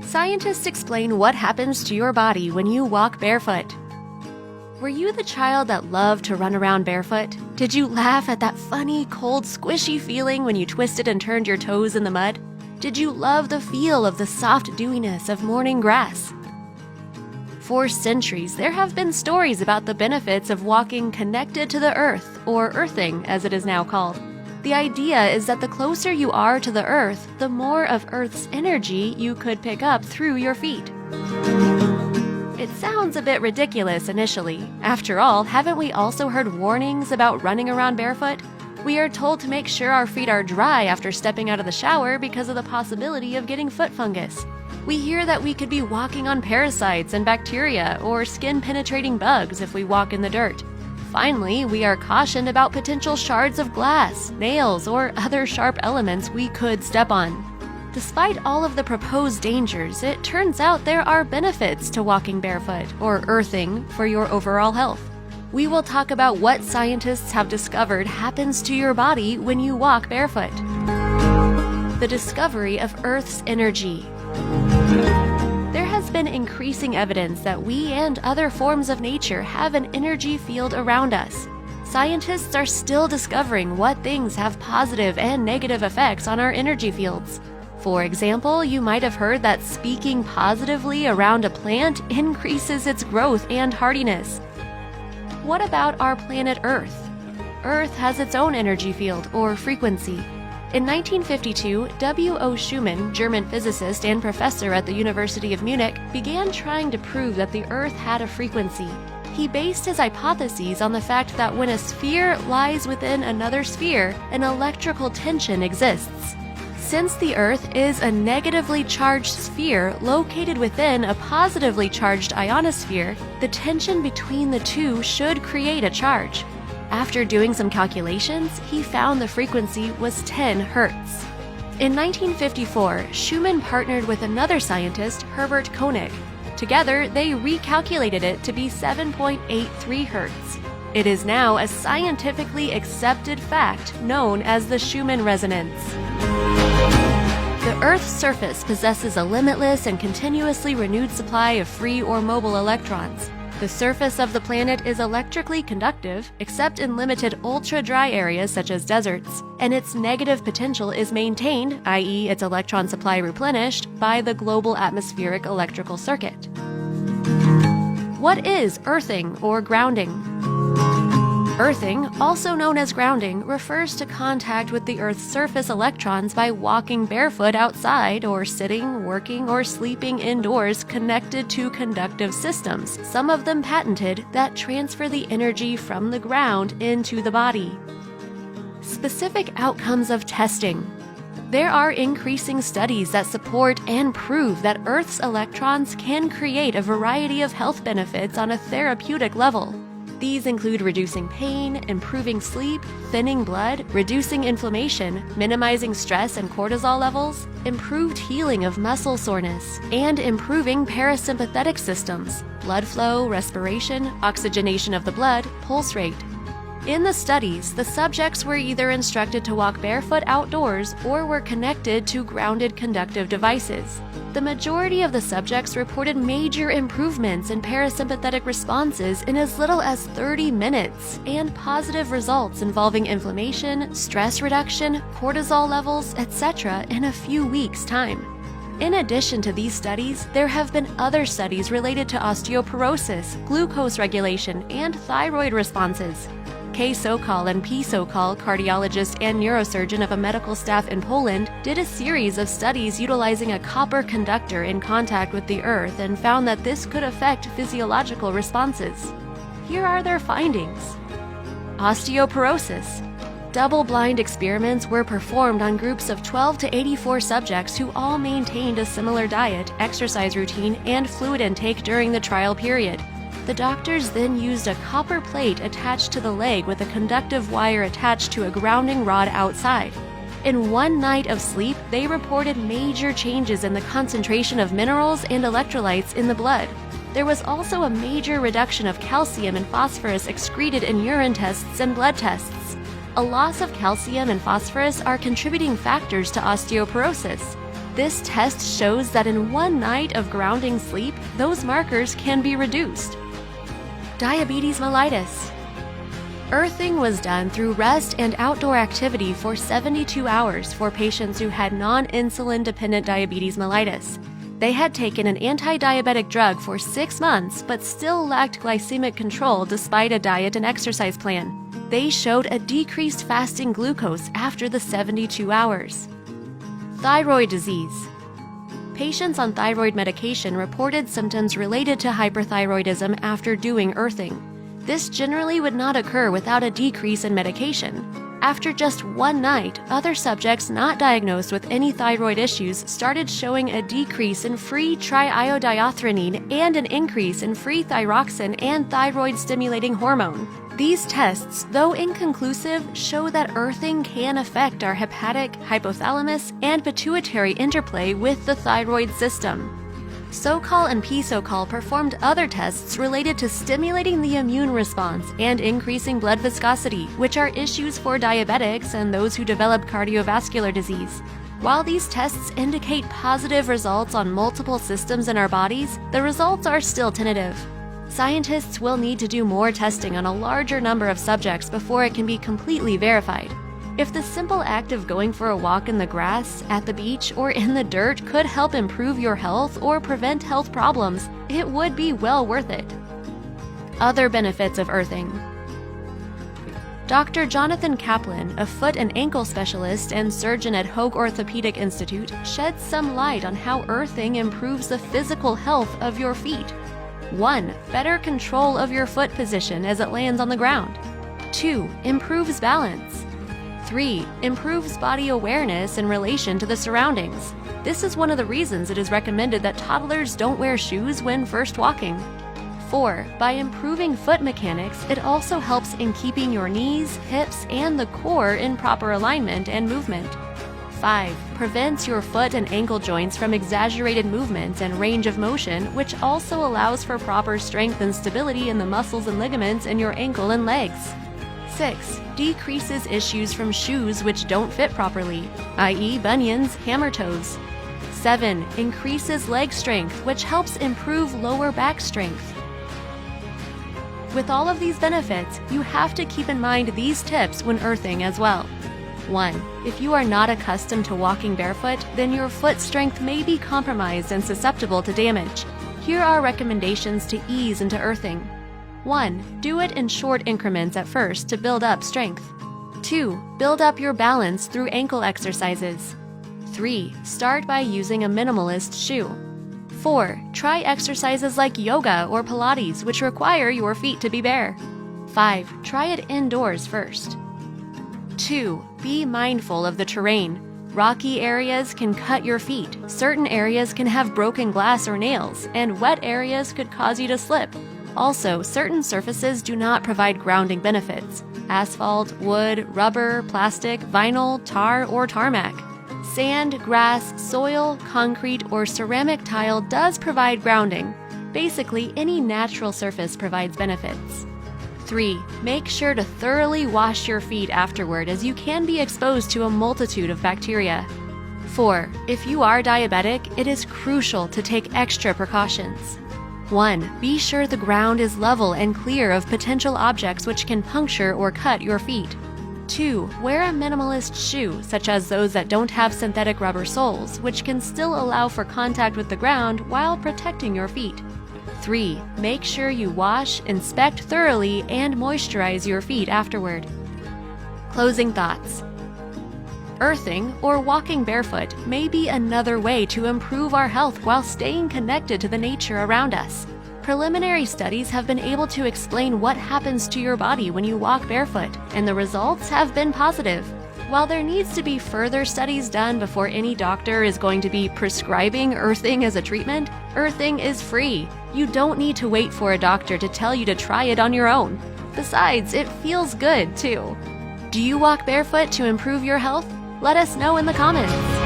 Scientists explain what happens to your body when you walk barefoot. Were you the child that loved to run around barefoot? Did you laugh at that funny, cold, squishy feeling when you twisted and turned your toes in the mud? Did you love the feel of the soft dewiness of morning grass? For centuries, there have been stories about the benefits of walking connected to the earth, or earthing as it is now called. The idea is that the closer you are to the earth, the more of Earth's energy you could pick up through your feet. It sounds a bit ridiculous initially. After all, haven't we also heard warnings about running around barefoot? We are told to make sure our feet are dry after stepping out of the shower because of the possibility of getting foot fungus. We hear that we could be walking on parasites and bacteria or skin-penetrating bugs if we walk in the dirt. Finally, we are cautioned about potential shards of glass, nails, or other sharp elements we could step on. Despite all of the proposed dangers, it turns out there are benefits to walking barefoot, or earthing, for your overall health. We will talk about what scientists have discovered happens to your body when you walk barefoot. The discovery of Earth's energy. There has been increasing evidence that we and other forms of nature have an energy field around us. Scientists are still discovering what things have positive and negative effects on our energy fields. For example, you might have heard that speaking positively around a plant increases its growth and hardiness. What about our planet Earth? Earth has its own energy field, or frequency. In 1952, W.O. Schumann, German physicist and professor at the University of Munich, began trying to prove that the Earth had a frequency. He based his hypotheses on the fact that when a sphere lies within another sphere, an electrical tension exists. Since the Earth is a negatively charged sphere located within a positively charged ionosphere, the tension between the two should create a charge. After doing some calculations, he found the frequency was 10 Hertz. In 1954, Schumann partnered with another scientist, Herbert Koenig. Together, they recalculated it to be 7.83 Hertz. It is now a scientifically accepted fact known as the Schumann resonance. The Earth's surface possesses a limitless and continuously renewed supply of free or mobile electrons. The surface of the planet is electrically conductive, except in limited ultra-dry areas such as deserts, and its negative potential is maintained, i.e. its electron supply replenished, by the global atmospheric electrical circuit. What is earthing or grounding? Earthing, also known as grounding, refers to contact with the Earth's surface electrons by walking barefoot outside or sitting, working, or sleeping indoors connected to conductive systems, some of them patented, that transfer the energy from the ground into the body. Specific outcomes of testing. There are increasing studies that support and prove that Earth's electrons can create a variety of health benefits on a therapeutic level. These include reducing pain, improving sleep, thinning blood, reducing inflammation, minimizing stress and cortisol levels, improved healing of muscle soreness, and improving parasympathetic systems, blood flow, respiration, oxygenation of the blood, pulse rate. In the studies, the subjects were either instructed to walk barefoot outdoors or were connected to grounded conductive devices. The majority of the subjects reported major improvements in parasympathetic responses in as little as 30 minutes and positive results involving inflammation, stress reduction, cortisol levels, etc. in a few weeks' time. In addition to these studies, there have been other studies related to osteoporosis, glucose regulation, and thyroid responses. K. Sokol and P. Sokol, cardiologist and neurosurgeon of a medical staff in Poland, did a series of studies utilizing a copper conductor in contact with the Earth and found that this could affect physiological responses. Here are their findings. Osteoporosis. Double-blind experiments were performed on groups of 12 to 84 subjects who all maintained a similar diet, exercise routine, and fluid intake during the trial period. The doctors then used a copper plate attached to the leg with a conductive wire attached to a grounding rod outside. In one night of sleep, they reported major changes in the concentration of minerals and electrolytes in the blood. There was also a major reduction of calcium and phosphorus excreted in urine tests and blood tests. A loss of calcium and phosphorus are contributing factors to osteoporosis. This test shows that in one night of grounding sleep, those markers can be reduced. Diabetes mellitus. Earthing was done through rest and outdoor activity for 72 hours for patients who had non-insulin-dependent diabetes mellitus. They had taken an anti-diabetic drug for 6 months but still lacked glycemic control despite a diet and exercise plan. They showed a decreased fasting glucose after the 72 hours. Thyroid disease. Patients on thyroid medication reported symptoms related to hyperthyroidism after doing earthing. This generally would not occur without a decrease in medication. After just one night, other subjects not diagnosed with any thyroid issues started showing a decrease in free triiodiothronine and an increase in free thyroxine and thyroid-stimulating hormone. These tests, though inconclusive, show that earthing can affect our hepatic, hypothalamus, and pituitary interplay with the thyroid system. Sokal and P-Sokal performed other tests related to stimulating the immune response and increasing blood viscosity, which are issues for diabetics and those who develop cardiovascular disease. While these tests indicate positive results on multiple systems in our bodies, the results are still tentative. Scientists will need to do more testing on a larger number of subjects before it can be completely verified. If the simple act of going for a walk in the grass, at the beach, or in the dirt could help improve your health or prevent health problems, it would be well worth it. Other benefits of earthing. Dr. Jonathan Kaplan, a foot and ankle specialist and surgeon at Hoag Orthopedic Institute, sheds some light on how earthing improves the physical health of your feet. 1. Better control of your foot position as it lands on the ground. 2. Improves balance. 3. Improves body awareness in relation to the surroundings. This is one of the reasons it is recommended that toddlers don't wear shoes when first walking. 4. By improving foot mechanics, it also helps in keeping your knees, hips, and the core in proper alignment and movement. 5. Prevents your foot and ankle joints from exaggerated movements and range of motion, which also allows for proper strength and stability in the muscles and ligaments in your ankle and legs. 6. Decreases issues from shoes which don't fit properly, i.e. bunions, hammer toes. 7. Increases leg strength, which helps improve lower back strength. With all of these benefits, you have to keep in mind these tips when earthing as well. 1. If you are not accustomed to walking barefoot, then your foot strength may be compromised and susceptible to damage. Here are recommendations to ease into earthing. 1. Do it in short increments at first to build up strength. 2. Build up your balance through ankle exercises. 3. Start by using a minimalist shoe. 4. Try exercises like yoga or Pilates, which require your feet to be bare. 5. Try it indoors first. 2. Be mindful of the terrain. Rocky areas can cut your feet, certain areas can have broken glass or nails, and wet areas could cause you to slip. Also, certain surfaces do not provide grounding benefits. Asphalt, wood, rubber, plastic, vinyl, tar, or tarmac. Sand, grass, soil, concrete, or ceramic tile does provide grounding. Basically, any natural surface provides benefits. 3. Make sure to thoroughly wash your feet afterward, as you can be exposed to a multitude of bacteria. 4. If you are diabetic, it is crucial to take extra precautions. 1. Be sure the ground is level and clear of potential objects which can puncture or cut your feet. 2. Wear a minimalist shoe, such as those that don't have synthetic rubber soles, which can still allow for contact with the ground while protecting your feet. 3. Make sure you wash, inspect thoroughly, and moisturize your feet afterward. Closing thoughts. Earthing, or walking barefoot, may be another way to improve our health while staying connected to the nature around us. Preliminary studies have been able to explain what happens to your body when you walk barefoot, and the results have been positive. While there needs to be further studies done before any doctor is going to be prescribing earthing as a treatment, earthing is free. You don't need to wait for a doctor to tell you to try it on your own. Besides, it feels good too. Do you walk barefoot to improve your health? Let us know in the comments.